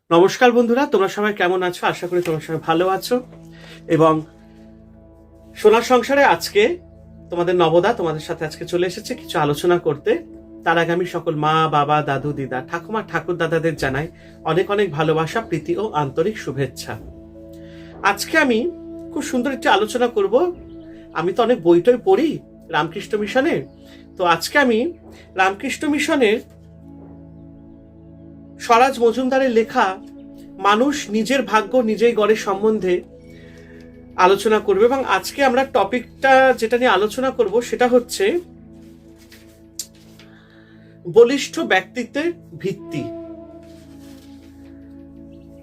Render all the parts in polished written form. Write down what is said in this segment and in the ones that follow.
নমস্কার বন্ধুরা, তোমরা সবাই কেমন আছো? আশা করি তোমরা সবাই ভালো আছো। এবং সোনার সংসারে আজকে তোমাদের নবদা তোমাদের সাথে আজকে চলে এসেছে কিছু আলোচনা করতে। তার আগে আমি সকল মা, বাবা, দাদু, দিদা, ঠাকুমা, ঠাকুর দাদাদের জানাই অনেক অনেক ভালোবাসা, প্রীতি ও আন্তরিক শুভেচ্ছা। আজকে আমি খুব সুন্দর একটি আলোচনা করব। আমি তো অনেক বইটই পড়ি রামকৃষ্ণ মিশনের, তো আজকে আমি রামকৃষ্ণ মিশনের স্বরাজ মজুমদারের লেখা মানুষ নিজের ভাগ্য নিজেই গড়ে সম্বন্ধে আলোচনা করবে। এবং আজকে আমরা টপিকটা যেটা নিয়ে আলোচনা করব সেটা হচ্ছে বলিষ্ঠ ব্যক্তিত্বের ভিত্তি।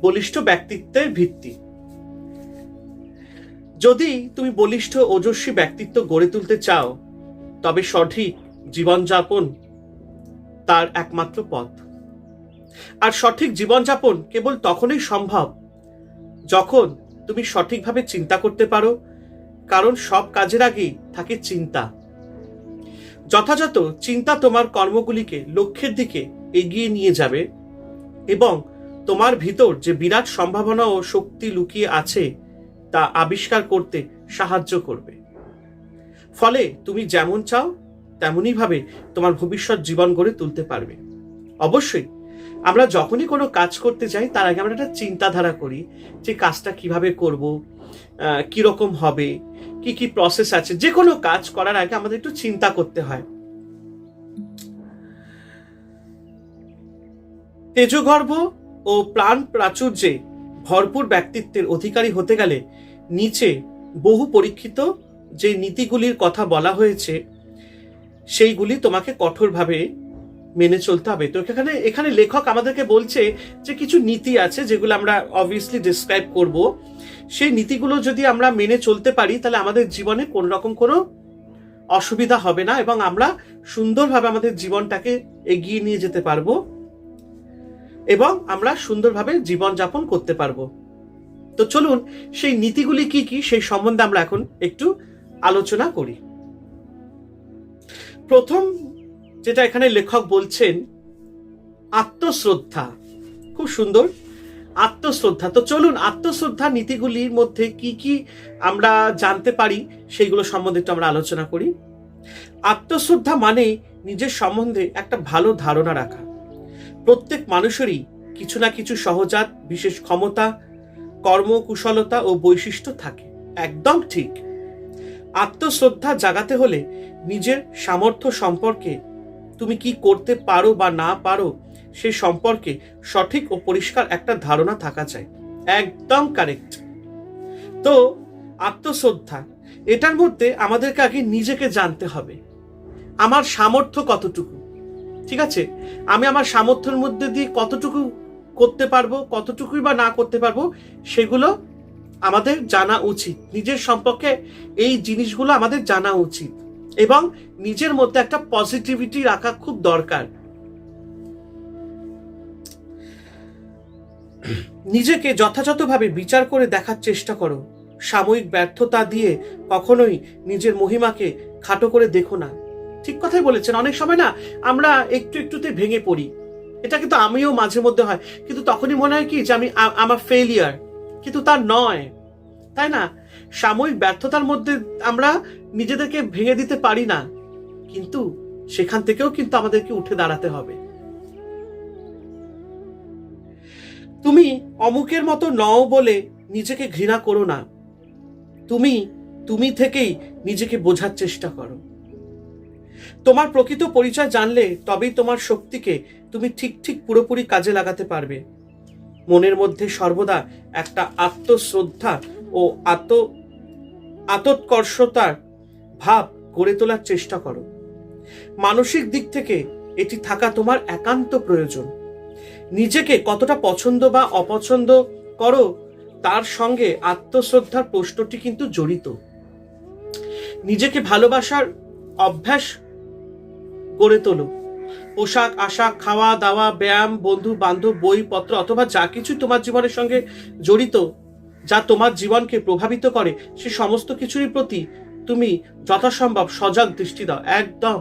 বলিষ্ঠ ব্যক্তিত্বের ভিত্তি। যদি তুমি বলিষ্ঠ ওজস্বী ব্যক্তিত্ব গড়ে তুলতে চাও, তবে সঠিক জীবনযাপন তার একমাত্র পথ। আর সঠিক জীবনযাপন কেবল তখনই সম্ভব যখন তুমি সঠিকভাবে চিন্তা করতে পারো, কারণ সব কাজের আগেই থাকে চিন্তা। যথাযথ চিন্তা তোমার কর্মগুলিকে লক্ষ্যের দিকে এগিয়ে নিয়ে যাবে এবং তোমার ভিতর যে বিরাট সম্ভাবনা ও শক্তি লুকিয়ে আছে তা আবিষ্কার করতে সাহায্য করবে। ফলে তুমি যেমন চাও তেমনই ভাবে তোমার ভবিষ্যৎ জীবন গড়ে তুলতে পারবে। অবশ্যই আমরা যখনই কোনো কাজ করতে যাই তার আগে আমরা একটা চিন্তাধারা করি যে কাজটা কিভাবে করব, কিরকম হবে, কি কি প্রসেস আছে। যে কোনো কাজ করার আগে আমাদের একটু চিন্তা করতে হয়। তেজগর্ভ ও প্রাণ প্রাচুর্যে ভরপুর ব্যক্তিত্বের অধিকারী হতে গেলে নিচে বহু পরীক্ষিত যে নীতিগুলির কথা বলা হয়েছে সেইগুলি তোমাকে কঠোরভাবে মেনে চলতে হবে। তো এখানে লেখক আমাদেরকে বলছে যে কিছু নীতি আছে যেগুলো আমরা অবভিয়াসলি ডিসক্রাইব করব। সেই নীতিগুলো যদি আমরা মেনে চলতে পারি তাহলে আমাদের জীবনে কোন রকম কোনো অসুবিধা হবে না এবং আমরা সুন্দরভাবে আমাদের জীবনটাকে এগিয়ে নিয়ে যেতে পারবো এবং আমরা সুন্দরভাবে জীবনযাপন করতে পারবো। তো চলুন সেই নীতিগুলি কি কি সেই সম্বন্ধে আমরা এখন একটু আলোচনা করি। প্রথম যেটা এখানে লেখক বলছেন, আত্মশ্রদ্ধা। খুব সুন্দর, আত্মশ্রদ্ধা। তো চলুন আত্মশ্রদ্ধা নীতিগুলির মধ্যে কি কি আমরা জানতে পারি সেইগুলো সম্বন্ধে একটু আমরা আলোচনা করি। আত্মশ্রদ্ধা মানে নিজের সম্বন্ধে একটা ভালো ধারণা রাখা। প্রত্যেক মানুষেরই কিছু না কিছু সহজাত বিশেষ ক্ষমতা, কর্মকুশলতা ও বৈশিষ্ট্য থাকে। একদম ঠিক। আত্মশ্রদ্ধা জাগাতে হলে নিজের সামর্থ্য সম্পর্কে, তুমি কি করতে পারো বা না পারো সে সম্পর্কে সঠিক ও পরিষ্কার একটা ধারণা থাকা চাই। একদম কারেক্ট। তো আত্মশ্রদ্ধা, এটার মধ্যে আমাদেরকে আগে নিজেকে জানতে হবে। আমার সামর্থ্য কতটুকু, ঠিক আছে, আমি আমার সামর্থ্যের মধ্যে দিয়ে কতটুকু করতে পারবো, কতটুকুই বা না করতে পারবো সেগুলো আমাদের জানা উচিত। নিজের সম্পর্কে এই জিনিসগুলো আমাদের জানা উচিত এবং নিজের মধ্যে একটা পজিটিভিটি রাখা খুব দরকার। নিজেকে যথাযথভাবে বিচার করে দেখার চেষ্টা করো। সাময়িক ব্যর্থতা দিয়ে কখনোই নিজের মহিমাকে খাটো করে দেখো না। ঠিক কথাই বলেছেন। অনেক সময় না আমরা একটু একটুতে ভেঙে পড়ি, এটা কিন্তু আমিও মাঝে মধ্যে হয়, কিন্তু তখনই মনে হয় কি যে আমার ফেলিয়ার, কিন্তু তার নয়, তাই না? সাময়িক ব্যর্থতার মধ্যে আমরা নিজেদেরকে ভেঙে দিতে পারি না, কিন্তু সেখান থেকেও কিন্তু আমাদেরকে উঠে দাঁড়াতে হবে। তুমি অমুকের মতো নও বলে নিজেকে ঘৃণা করো না। তুমি থেকেই নিজেকে বোঝার চেষ্টা করো। তোমার প্রকৃত পরিচয় জানলে তবেই তোমার শক্তিকে তুমি ঠিক পুরোপুরি কাজে লাগাতে পারবে। মনের মধ্যে সর্বদা একটা আত্মশ্রদ্ধা ও আত্মোৎকর্ষতার ভাব গড়ে তোলার চেষ্টা করো। মানসিক দিক থেকে এটি থাকা তোমার একান্ত প্রয়োজন। নিজেকে কতটা পছন্দ বা অপছন্দ করো তার সঙ্গে আত্মশ্রদ্ধার প্রশ্নটি কিন্তু জড়িত। নিজেকে ভালোবাসার অভ্যাস গড়ে তোলো। পোশাক আশাক, খাওয়া দাওয়া, ব্যায়াম, বন্ধু বান্ধব, বইপত্র অথবা যা কিছু তোমার জীবনের সঙ্গে জড়িত, যা তোমার জীবনকে প্রভাবিত করে, সে সমস্ত কিছুরই প্রতি তুমি যথাসম্ভব সজাগ দৃষ্টি দাও। একদম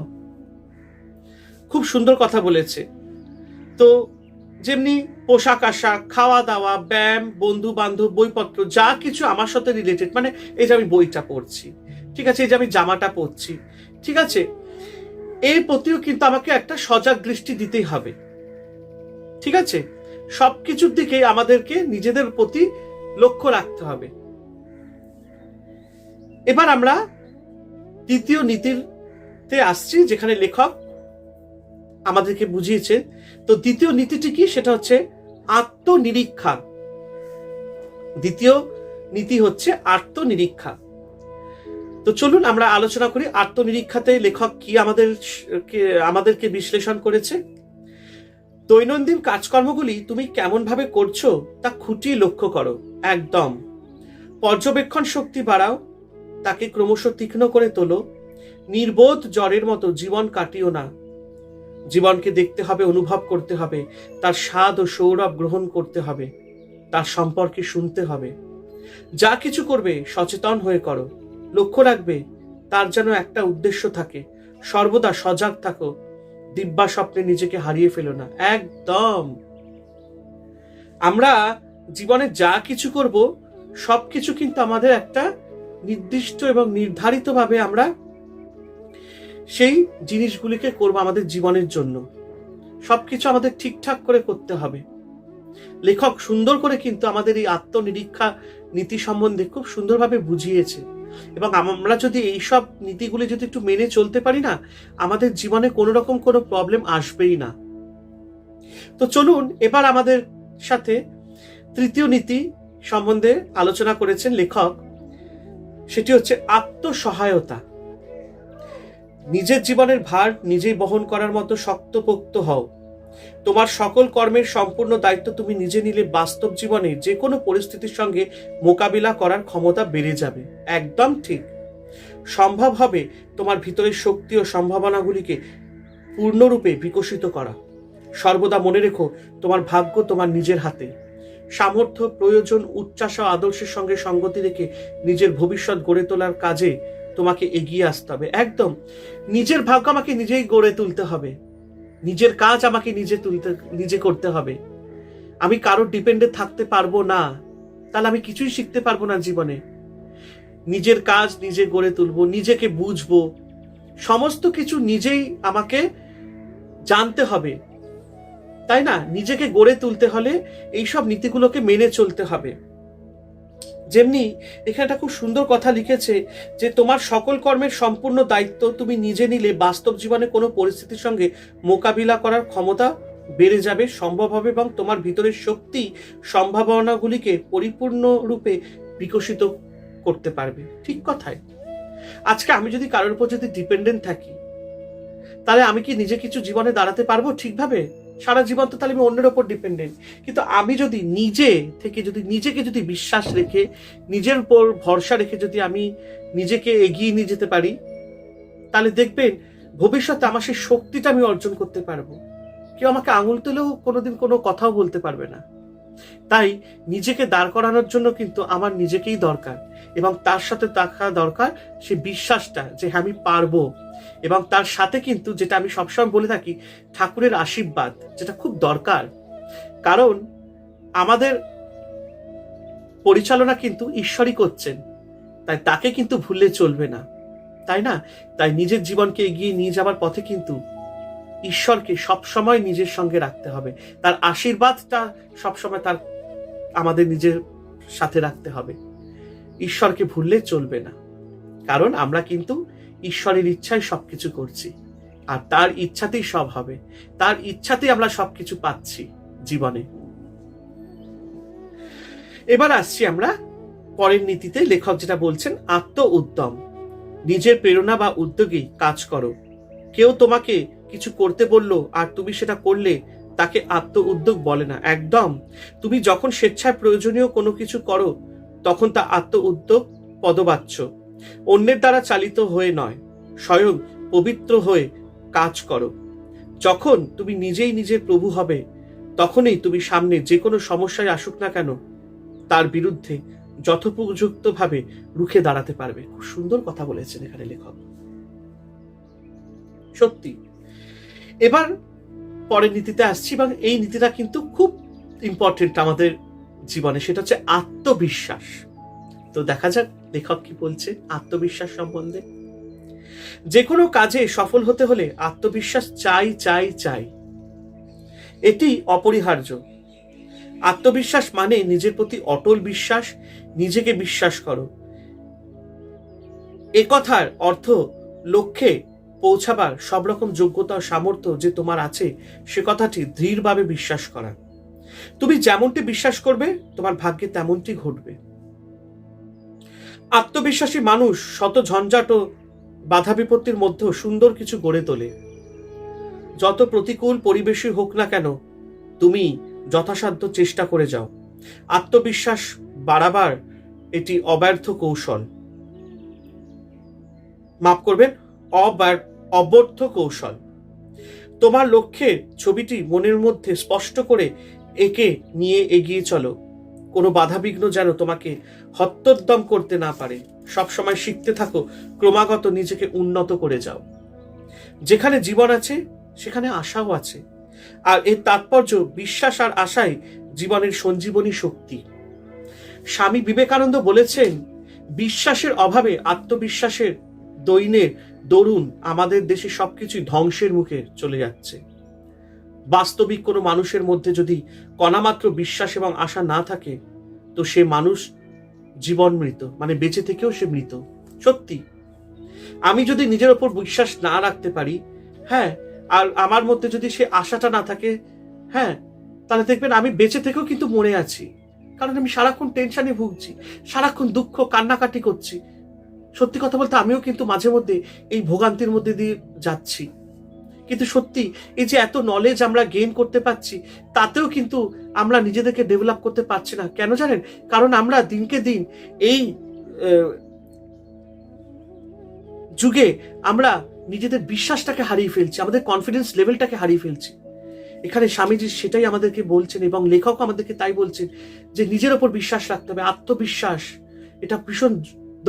খুব সুন্দর কথা বলেছে। তো যেমনি পোশাক আশাক, খাওয়া দাওয়া, ব্যায়াম, বন্ধু বান্ধব, বইপত্র, যা কিছু আমার সাথে রিলেটেড, মানে এই যে আমি বইটা পড়ছি, ঠিক আছে, এই যে আমি জামাটা পরছি, ঠিক আছে, এর প্রতিও কিন্তু আমাকে একটা সজাগ দৃষ্টি দিতেই হবে, ঠিক আছে। সবকিছুর দিকে আমাদেরকে নিজেদের প্রতি লক্ষ্য রাখতে হবে। এবার আমরা দ্বিতীয় নীতিতে আসছি, যেখানে লেখক আমাদেরকে বুঝিয়েছে। তো দ্বিতীয় নীতিটি কি? সেটা হচ্ছে আত্মনিরীক্ষা। দ্বিতীয় নীতি হচ্ছে আত্মনিরীক্ষা। তো চলুন আমরা আলোচনা করি আত্মনিরীক্ষাতে লেখক কি আমাদেরকে বিশ্লেষণ করেছে। দৈনন্দিন কাজকর্মগুলি তুমি কেমন ভাবে করছো তা খুঁটিয়ে লক্ষ্য করো। একদম। পর্যবেক্ষণ শক্তি বাড়াও, তাকে ক্রমশ তীক্ষ্ণ করে তোলো। নির্বোধ জ্বরের মতো জীবন কাটিও না। জীবনকে দেখতে হবে, অনুভব করতে হবে, তার স্বাদ ও সৌরভ গ্রহণ করতে হবে, তার সম্পর্কে শুনতে হবে। যা কিছু করবে সচেতন হয়ে করো। লক্ষ্য রাখবে তার যেন একটা উদ্দেশ্য থাকে। সর্বদা সজাগ থাকো। দিব্যা স্বপ্নে নিজেকে হারিয়ে ফেলো না। একদম। আমরা জীবনে যা কিছু করব সবকিছু কিন্তু আমাদের একটা নির্দিষ্ট এবং নির্ধারিতভাবে আমরা সেই জিনিসগুলিকে করব আমাদের জীবনের জন্য। সবকিছু আমাদের ঠিকঠাক করে করতে হবে। লেখক সুন্দর করে কিন্তু আমাদের এই আত্মনিরীক্ষা নীতি সম্বন্ধে খুব সুন্দরভাবে বুঝিয়েছে, এবং আমরা যদি এইসব নীতিগুলি যদি একটু মেনে চলতে পারি না, আমাদের জীবনে কোনো রকম কোনো প্রবলেম আসবেই না। তো চলুন এবার আমাদের সাথে তৃতীয় নীতি সম্বন্ধে আলোচনা করেছেন লেখক, সেটি হচ্ছে আত্মসহায়তা। নিজের জীবনের ভার নিজেই বহন করার মতো শক্তপোক্ত হও। তোমার সকল কর্মের সম্পূর্ণ দায়িত্ব তুমি নিজে নিলে বাস্তব জীবনে যে কোনো পরিস্থিতির সঙ্গে মোকাবিলা করার ক্ষমতা বেড়ে যাবে। একদম ঠিক। সম্ভব হবে তোমার ভিতরের শক্তি ও সম্ভাবনাগুলিকে পূর্ণরূপে বিকশিত করা। সর্বদা মনে রেখো, তোমার ভাগ্য তোমার নিজের হাতে। সামর্থ্য, প্রয়োজন, উচ্চাসা, আদর্শের সঙ্গে সঙ্গতি রেখে নিজের ভবিষ্যৎ গড়ে তোলার কাজে তোমাকে এগিয়ে আসতে হবে। একদম। নিজের ভাগ্য আমাকে নিজেই গড়ে তুলতে হবে। নিজের কাজ আমাকে নিজে করতে হবে। আমি কারোর ডিপেন্ডে থাকতে পারবো না, তাহলে আমি কিছুই শিখতে পারবো না জীবনে। নিজের কাজ নিজে গড়ে তুলবো, নিজেকে বুঝবো, সমস্ত কিছু নিজেই আমাকে জানতে হবে, তাই না? নিজেকে গড়ে তুলতে হলে এইসব নীতিগুলোকে মেনে চলতে হবে। যেমনি এখানে একটা খুব সুন্দর কথা লিখেছে যে তোমার সকল কর্মের সম্পূর্ণ দায়িত্ব তুমি নিজে নিলে বাস্তব জীবনে কোনো পরিস্থিতির সঙ্গে মোকাবিলা করার ক্ষমতা বেড়ে যাবে, সম্ভব হবে, এবং তোমার ভিতরের শক্তি সম্ভাবনাগুলিকে পরিপূর্ণরূপে বিকশিত করতে পারবে। ঠিক কথাই। আজকে আমি যদি কারোর উপর যদি ডিপেন্ডেন্ট থাকি, তাহলে আমি কি নিজে কিছু জীবনে দাঁড়াতে পারবো ঠিকভাবে? সারা জীবন তো তাহলে আমি অন্যের ওপর ডিপেন্ডেন্ট। কিন্তু আমি যদি নিজেকে যদি বিশ্বাস রেখে, নিজের উপর ভরসা রেখে যদি আমি নিজেকে এগিয়ে নিয়ে যেতে পারি, তাহলে দেখবেন ভবিষ্যতে আমার সেই শক্তিটা আমি অর্জন করতে পারবো। কেউ আমাকে আঙুল তুলেও কোনোদিন কোনো কথাও বলতে পারবে না। তাই নিজেকে দাঁড় করানোর জন্য কিন্তু আমার নিজেকেই দরকার, এবং তার সাথে থাকা দরকার সে বিশ্বাসটা যে আমি পারবো, এবং তার সাথে কিন্তু যেটা আমি সবসময় বলে থাকি, ঠাকুরের আশীর্বাদ, যেটা খুব দরকার। কারণ আমাদের পরিচালনা কিন্তু ঈশ্বরই করছেন, তাই তাকে কিন্তু ভুললে চলবে না, তাই না? তাই নিজের জীবনকে এগিয়ে নিয়ে যাবার পথে কিন্তু ঈশ্বরকে সবসময় নিজের সঙ্গে রাখতে হবে। তার আশীর্বাদটা সবসময় আমাদের নিজের সাথে রাখতে হবে। ঈশ্বরকে ভুললে চলবে না, কারণ আমরা কিন্তু ঈশ্বরের ইচ্ছায় সবকিছু করছি, আর তার ইচ্ছাতেই সব হবে। তার ইচ্ছাতেই আমরা সবকিছু পাচ্ছি জীবনে। এবার আসছি আমরা পরের নীতিতে। লেখক যেটা বলছেন, আত্ম উদ্যম। নিজের প্রেরণা বা উদ্যোগেই কাজ করো। কেউ তোমাকে কিছু করতে বললো আর তুমি সেটা করলে, তাকে আত্ম উদ্যোগ বলে না। একদম। তুমি যখন স্বেচ্ছায় প্রয়োজনীয় কোনো কিছু করো, তখন তা আত্ম উদ্যোগ পদবাচ্য। অন্যের দ্বারা চালিত হয়ে নয়, স্বয়ং পবিত্র হয়ে কাজ করো। যখন তুমি নিজেই নিজের প্রভু হবে, তখনই তুমি সামনে যে কোনো সমস্যায় আসুক না কেন, তার বিরুদ্ধে যথোপযুক্তভাবে রুখে দাঁড়াতে পারবে। খুব সুন্দর কথা বলেছেন এখানে লেখক, সত্যি। এবার পরের নীতিতে আসছি, এবং এই নীতিটা কিন্তু খুব ইম্পর্টেন্ট আমাদের জীবনে, সেটা হচ্ছে আত্মবিশ্বাস। তো দেখা যাক লেখক কি বলছে আত্মবিশ্বাস সম্বন্ধে। যে কোনো কাজে সফল হতে হলে আত্মবিশ্বাস চাই চাই চাই, এটি অপরিহার্য। আত্মবিশ্বাস মানে নিজের প্রতি অটল বিশ্বাস, নিজেকে বিশ্বাস করো। এ কথার অর্থ লক্ষ্যে পৌঁছাবার সব রকম যোগ্যতা ও সামর্থ্য যে তোমার আছে সে কথাটি দৃঢ়ভাবে বিশ্বাস করা। তুমি যেমনটি বিশ্বাস করবে তোমার ভাগ্যে তেমনটি ঘটবে। আত্মবিশ্বাসী মানুষ শত ঝঞ্ঝাট ও বাধা বিপত্তির মধ্যেও সুন্দর কিছু গড়ে তোলে। যত প্রতিকূল পরিবেশই হোক না কেন তুমি যথাসাধ্য চেষ্টা করে যাও। আত্মবিশ্বাস বাড়াবার এটি অব্যর্থ কৌশল, মাফ করবেন, অব্যর্থ কৌশল। তোমার লক্ষ্যের ছবিটি মনের মধ্যে স্পষ্ট করে একে নিয়ে এগিয়ে চলো। কোনো বাধাবিঘ্ন যেন তোমাকে হত্যোদ্যম করতে না পারে। সবসময় শিখতে থাকো, ক্রমাগত নিজেকে উন্নত করে যাও। যেখানে জীবন আছে সেখানে আশাও আছে, আর এর তাৎপর্য বিশ্বাস আর আশাই জীবনের সঞ্জীবনী শক্তি। স্বামী বিবেকানন্দ বলেছেন, বিশ্বাসের অভাবে আত্মবিশ্বাসের দৈন্যের দরুন আমাদের দেশে সবকিছুই ধ্বংসের মুখে চলে যাচ্ছে। বাস্তবিক কোনো মানুষের মধ্যে যদি কণামাত্র বিশ্বাস এবং আশা না থাকে তো সে মানুষ জীবন মৃত, মানে বেঁচে থেকেও সে মৃত। সত্যি, আমি যদি নিজের ওপর বিশ্বাস না রাখতে পারি, হ্যাঁ, আর আমার মধ্যে যদি সে আশাটা না থাকে, হ্যাঁ, তাহলে দেখবেন আমি বেঁচে থেকেও কিন্তু মরে আছি। কারণ আমি সারাক্ষণ টেনশনে ভুগছি, সারাক্ষণ দুঃখ কান্নাকাটি করছি। সত্যি কথা বলতে আমিও কিন্তু মাঝে মধ্যে এই ভোগান্তির মধ্যে দিয়ে যাচ্ছি। কিন্তু সত্যি এই যে এত নলেজ আমরা গেইন করতে পারছি, তাতেও কিন্তু আমরা নিজেদেরকে ডেভেলপ করতে পারছি না। কেন জানেন? কারণ আমরা দিনকে দিন এই যুগে আমরা নিজেদের বিশ্বাসটাকে হারিয়ে ফেলছি, আমাদের কনফিডেন্স লেভেলটাকে হারিয়ে ফেলছি। এখানে স্বামীজি সেটাই আমাদেরকে বলছেন এবং লেখক আমাদেরকে তাই বলছেন যে নিজের ওপর বিশ্বাস রাখতে হবে। আত্মবিশ্বাস এটা ভীষণ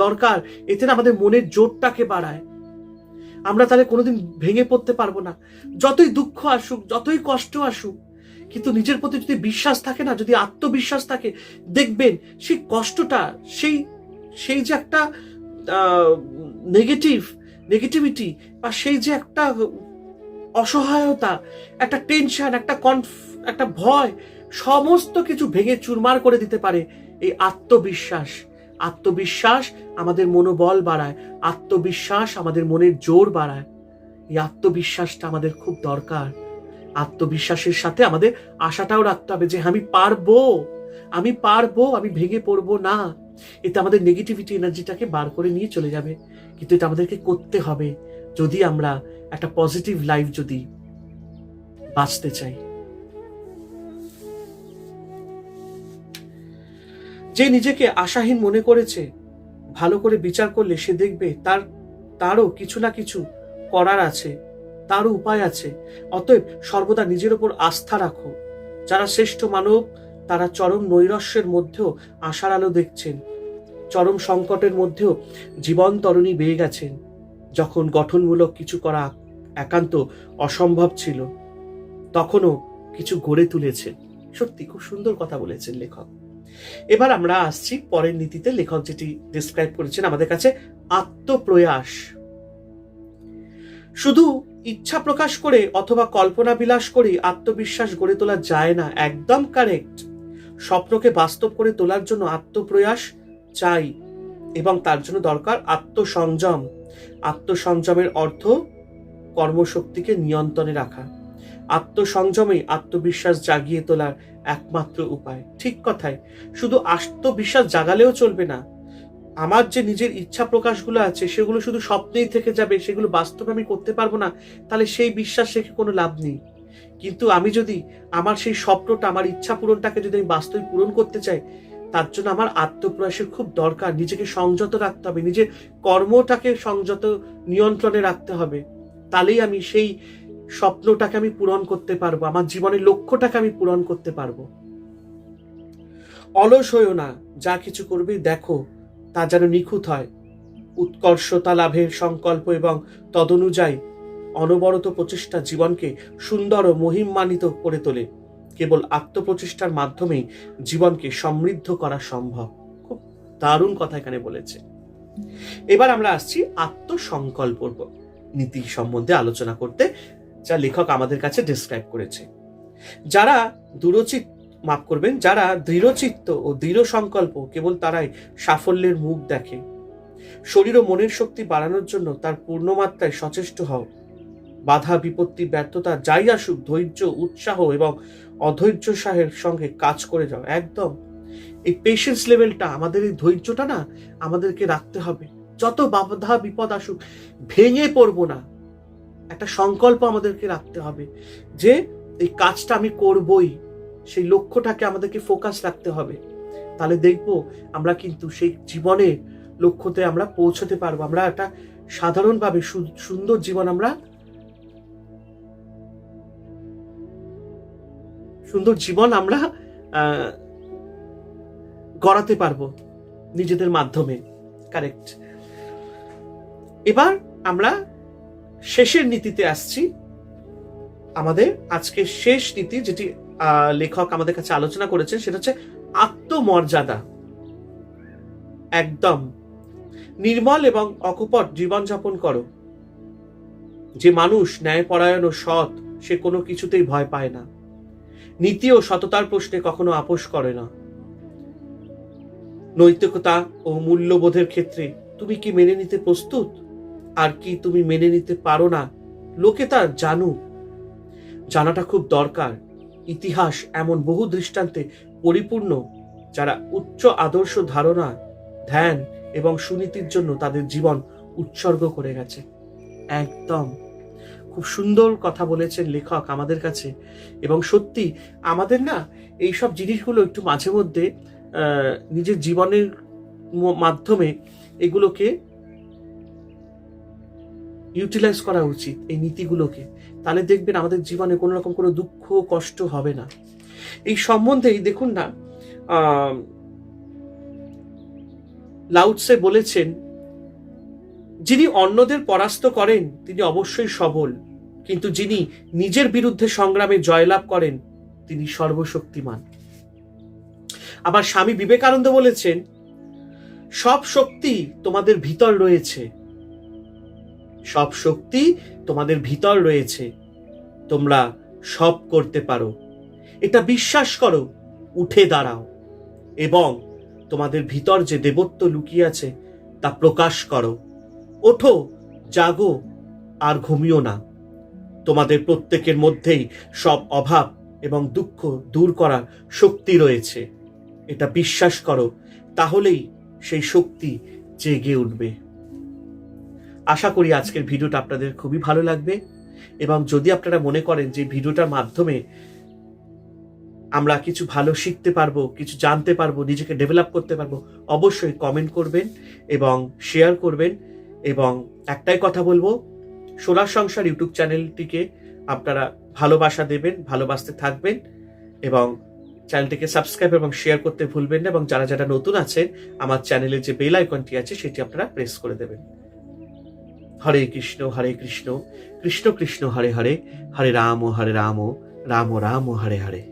দরকার। এতে না আমাদের মনের জোরটাকে বাড়ায়। আমরা তাহলে কোনোদিন ভেঙে পড়তে পারবো না। যতই দুঃখ আসুক, যতই কষ্ট আসুক, কিন্তু নিজের প্রতি যদি বিশ্বাস থাকে না, যদি আত্মবিশ্বাস থাকে, দেখবেন সেই কষ্টটা, সেই যে একটা নেগেটিভিটি বা সেই যে একটা অসহায়তা, একটা টেনশন, একটা ভয়, সমস্ত কিছু ভেঙে চুরমার করে দিতে পারে এই আত্মবিশ্বাস। আত্মবিশ্বাস আমাদের মনোবল বাড়ায়, আত্মবিশ্বাস আমাদের মনের জোর বাড়ায়। এই আত্মবিশ্বাসটা আমাদের খুব দরকার। আত্মবিশ্বাসের সাথে আমাদের আশাটাও রাখতে হবে যে আমি পারবো, আমি ভেঙে পড়বো না। এতে আমাদের নেগেটিভিটি এনার্জিটাকে বার করে নিয়ে চলে যাবে। কিন্তু এটা আমাদেরকে করতে হবে যদি আমরা একটা পজিটিভ লাইফ যদি বাঁচতে চাই। যে নিজেকে আশাহীন মনে করেছে, ভালো করে বিচার করলে সে দেখবে তারও কিছু না কিছু করার আছে, তারও উপায় আছে। অতএব সর্বদা নিজের উপর আস্থা রাখো। যারা শ্রেষ্ঠ মানব তারা চরম নৈরাশ্যের মধ্যেও আশার আলো দেখছেন, চরম সংকটের মধ্যেও জীবন তরণী বেয়ে গেছেন। যখন গঠনমূলক কিছু করা একান্ত অসম্ভব ছিল তখনও কিছু গড়ে তুলেছেন। সত্যি খুব সুন্দর কথা বলেছেন লেখক। এবার আমরা আসছি পরের নীতিতে। লেখক যেটি ডিসক্রাইব করেছেন আমাদের কাছে, আত্মপ্রয়াস। শুধু ইচ্ছা প্রকাশ করে অথবা কল্পনা বিলাস করে আত্মবিশ্বাস গড়ে তোলা যায় না। একদম কারেক্ট। স্বপ্নকে বাস্তব করে তোলার জন্য আত্মপ্রয়াস চাই এবং তার জন্য দরকার আত্মসংযম। আত্মসংযমের অর্থ কর্মশক্তিকে নিয়ন্ত্রণে রাখা। আত্মসংযমে আত্মবিশ্বাস জাগিয়ে তোলার একমাত্র উপায়। ঠিক কথাই, শুধু আত্মবিশ্বাস জাগালেও চলবে না। আমার যে নিজের ইচ্ছা প্রকাশগুলো আছে সেগুলো শুধু স্বপ্নেই থেকে যাবে, সেগুলো বাস্তবে আমি করতে পারবো না, তাহলে সেই বিশ্বাস রেখে কোনো লাভ নেই। কিন্তু আমি যদি আমার সেই স্বপ্নটা, আমার ইচ্ছা পূরণটাকে যদি আমি বাস্তবে পূরণ করতে চাই, তার জন্য আমার আত্মপ্রয়াসের খুব দরকার। নিজেকে সংযত রাখতে হবে, নিজের কর্মটাকে সংযত নিয়ন্ত্রণে রাখতে হবে। তাহলেই আমি সেই স্বপ্নটাকে আমি পূরণ করতে পারবো, আমার জীবনের লক্ষ্যটাকে আমি পূরণ করতে পারবো। অলস হইও না, যা কিছু করবে দেখো তা যেন নিখুঁত হয়। উৎকর্ষতা লাভের সংকল্প এবং তদনুযায়ী অনবরত প্রচেষ্টা জীবনকে সুন্দর ও মহিমান্বিত করে তোলে। কেবল আত্মপ্রচেষ্টার মাধ্যমেই জীবনকে সমৃদ্ধ করা সম্ভব। খুব দারুণ কথা এখানে বলেছে। এবার আমরা আসছি আত্মসংকল্প নীতি সম্বন্ধে আলোচনা করতে, যা লেখক আমাদের কাছে ডেসক্রাইব করেছে। যারা যারা দৃঢ়চিত্ত ও দৃঢ় সংকল্প, কেবল তারাই সাফল্যের মুখ দেখে। শরীর ও মনের শক্তি বাড়ানোর জন্য তার পূর্ণমাত্রায় সচেষ্ট হও। বাধা, বিপত্তি, ব্যর্থতা যাই আসুক, ধৈর্য, উৎসাহ এবং অধৈর্যের সঙ্গে কাজ করে যাও। একদম এই পেশেন্স লেভেলটা, আমাদের এই ধৈর্যটা না আমাদেরকে রাখতে হবে। যত বাধা বিপদ আসুক ভেঙে পড়বো না, একটা সংকল্প আমাদেরকে রাখতে হবে যে এই কাজটা আমি করবই। সেই লক্ষ্যটাকে আমাদেরকে ফোকাস রাখতে হবে। তাহলে দেখবো আমরা কিন্তু সেই জীবনের লক্ষ্যতে আমরা পৌঁছতে পারবো। আমরা একটা সাধারণভাবে সুন্দর জীবন আমরা গড়াতে পারবো নিজেদের মাধ্যমে। কারেক্ট। এবার আমরা শেষের নীতিতে আসছি। আমাদের আজকে শেষ নীতি যেটি লেখক আমাদের কাছে আলোচনা করেছেন সেটা হচ্ছে আত্মমর্যাদা। একদম নির্মল এবং অকপট জীবনযাপন করো। যে মানুষ ন্যায়পরায়ণ ও সৎ, সে কোনো কিছুতেই ভয় পায় না। নীতি ও সততার প্রশ্নে কখনো আপোষ করে না। নৈতিকতা ও মূল্যবোধের ক্ষেত্রে তুমি কি মেনে নিতে প্রস্তুত, আর কি তুমি মেনে নিতে পারো না, লোকে তা জানুক। জানাটা খুব দরকার। ইতিহাস এমন বহু দৃষ্টান্তে পরিপূর্ণ যারা উচ্চ আদর্শ ধারণা, ধ্যান এবং সুনীতির জন্য তাদের জীবন উৎসর্গ করে গেছে। একদম খুব সুন্দর কথা বলেছেন লেখক আমাদের কাছে। এবং সত্যি আমাদের না এইসব জিনিসগুলো একটু মাঝে মধ্যে নিজের জীবনের মাধ্যমে এগুলোকে ইউটিলাইজ করা উচিত, এই নীতিগুলোকে। তাহলে দেখবেন আমাদের জীবনে কোনো রকম কোনো দুঃখ কষ্ট হবে না। এই সম্বন্ধেই দেখুন না, লাও ত্সে বলেছেন, যিনি অন্যদের পরাস্ত করেন তিনি অবশ্যই সবল, কিন্তু যিনি নিজের বিরুদ্ধে সংগ্রামে জয়লাভ করেন তিনি সর্বশক্তিমান। আবার স্বামী বিবেকানন্দ বলেছেন, সব শক্তি তোমাদের ভিতর রয়েছে, সব শক্তি তোমাদের ভিতর রয়েছে, তোমরা সব করতে পারো। এটা বিশ্বাস করো, উঠে দাঁড়াও এবং তোমাদের ভিতর যে দেবত্ব লুকিয়ে আছে তা প্রকাশ করো। ওঠো, জাগো, আর ঘুমিও না। তোমাদের প্রত্যেকের মধ্যেই সব অভাব এবং দুঃখ দূর করার শক্তি রয়েছে। এটা বিশ্বাস করো, তাহলেই সেই শক্তি জেগে উঠবে। আশা করি আজকের ভিডিওটা আপনাদের খুবই ভালো লাগবে, এবং যদি আপনারা মনে করেন যে ভিডিওটার মাধ্যমে আমরা কিছু ভালো শিখতে পারবো, কিছু জানতে পারবো, নিজেকে ডেভেলপ করতে পারবো, অবশ্যই কমেন্ট করবেন এবং শেয়ার করবেন। এবং একটাই কথা বলবো, সোলার সংসার ইউটিউব চ্যানেলটিকে আপনারা ভালোবাসা দেবেন, ভালোবাসতে থাকবেন, এবং চ্যানেলটিকে সাবস্ক্রাইব এবং শেয়ার করতে ভুলবেন না। এবং যারা যারা নতুন আছেন, আমার চ্যানেলের যে বেল আইকনটি আছে সেটি আপনারা প্রেস করে দেবেন। হরে কৃষ্ণ কৃষ্ণ কৃষ্ণ হরে হরে, হরে রাম রাম রাম হরে হরে।